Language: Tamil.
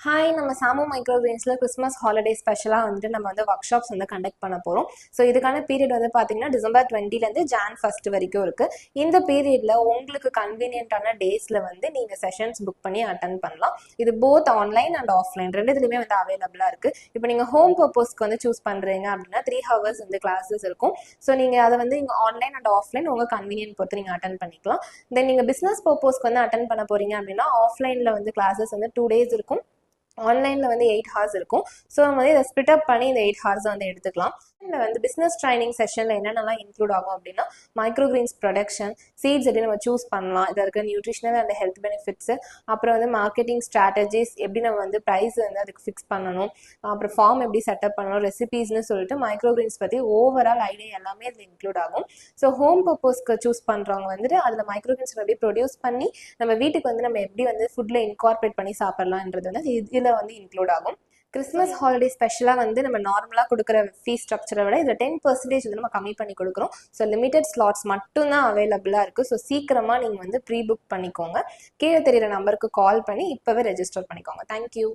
ஹாய், நம்ம சாமு மைக்ரோகிரீன்ஸில் கிறிஸ்மஸ் ஹாலிடே ஸ்பெஷலாக வந்துட்டு நம்ம வந்து ஒர்க் ஷாப்ஸ் வந்து கண்டக்ட் பண்ண போகிறோம். ஸோ இதுக்கான பீரியட் வந்து பார்த்தீங்கன்னா டிசம்பர் 20லேருந்து ஜான் 1 வரைக்கும் இருக்குது. இந்த பீரியடில் உங்களுக்கு கன்வீனியன்ட்டான டேஸில் வந்து நீங்கள் செஷன்ஸ் புக் பண்ணி அட்டன் பண்ணலாம். இது போத் ஆன்லைன் அண்ட் ஆஃப்லைன் ரெண்டுத்துலையுமே வந்து அவைலபிளாக இருக்குது. இப்போ நீங்கள் ஹோம் பர்பஸ்க்கு வந்து சூஸ் பண்ணுறீங்க அப்படின்னா 3 hours வந்து கிளாஸஸ் இருக்கும். ஸோ நீங்கள் அதை வந்து இங்கே ஆன்லைன் அண்ட் ஆஃப்லைன் உங்கள் கன்வீனியன்ட் பொறுத்து நீங்கள் அட்டன் பண்ணிக்கலாம். தென் நீங்கள் பிஸ்னஸ் பர்பஸ்க்கு வந்து அட்டன் பண்ண போகிறீங்க அப்படின்னா ஆஃப்லைனில் வந்து கிளாஸஸ் வந்து 2 days இருக்கும். ஆன்லைனில் வந்து 8 hours இருக்கும். ஸோ நம்ம வந்து இதை ஸ்பிட் அப் பண்ணி இந்த 8 hours வந்து எடுத்துக்கலாம். இதில் வந்து பிஸ்னஸ் ட்ரைனிங் செஷனில் என்னென்னலாம் இன்க்ளூட் ஆகும் அப்படின்னா மைக்ரோகிரீன்ஸ் ப்ரொடக்ஷன், சீட்ஸ் எப்படி நம்ம சூஸ் பண்ணலாம், இதில் இருக்க நியூட்ரிஷனல் அண்ட் ஹெல்த் பெனிஃபிட்ஸு, அப்புறம் வந்து மார்க்கெட்டிங் ஸ்ட்ராட்டஜிஸ், எப்படி நம்ம வந்து ப்ரைஸ் வந்து அதுக்கு ஃபிக்ஸ் பண்ணணும், அப்புறம் ஃபார்ம் எப்படி செட்டப் பண்ணணும், ரெசிபீஸ்னு சொல்லிட்டு மைக்ரோகிரீன்ஸ் பற்றி ஓவரால் ஐடியா எல்லாமே இதில் இன்க்ளூட் ஆகும். ஸோ ஹோம் பர்பஸ்க்கு சூஸ் பண்ணுறவங்க வந்துட்டு அதில் மைக்ரோகிரீன்ஸ் எப்படி ப்ரொடியூஸ் பண்ணி நம்ம வீட்டுக்கு வந்து நம்ம எப்படி வந்து ஃபுட்டில் இன்கார்பரேட் பண்ணி சாப்பிட்லான்றது வந்து இதில் வந்து இன்க்ளூட் ஆகும். கிறிஸ்மஸ் ஹாலிடே ஸ்பெஷலாக வந்து நம்ம நார்மலாக கொடுக்குற ஃபீஸ் ஸ்ட்ரக்சரை விட இதில் 10% வந்து நம்ம கம்மி பண்ணி கொடுக்குறோம். ஸோ லிமிடெட் ஸ்லாட்ஸ் மட்டும்தான் அவைலபிளாக இருக்குது. ஸோ சீக்கிரமாக நீங்கள் வந்து ப்ரீ புக் பண்ணிக்கோங்க. கீழே தெரியிற நம்பருக்கு கால் பண்ணி இப்போவே ரெஜிஸ்டர் பண்ணிக்கோங்க. தேங்க்யூ.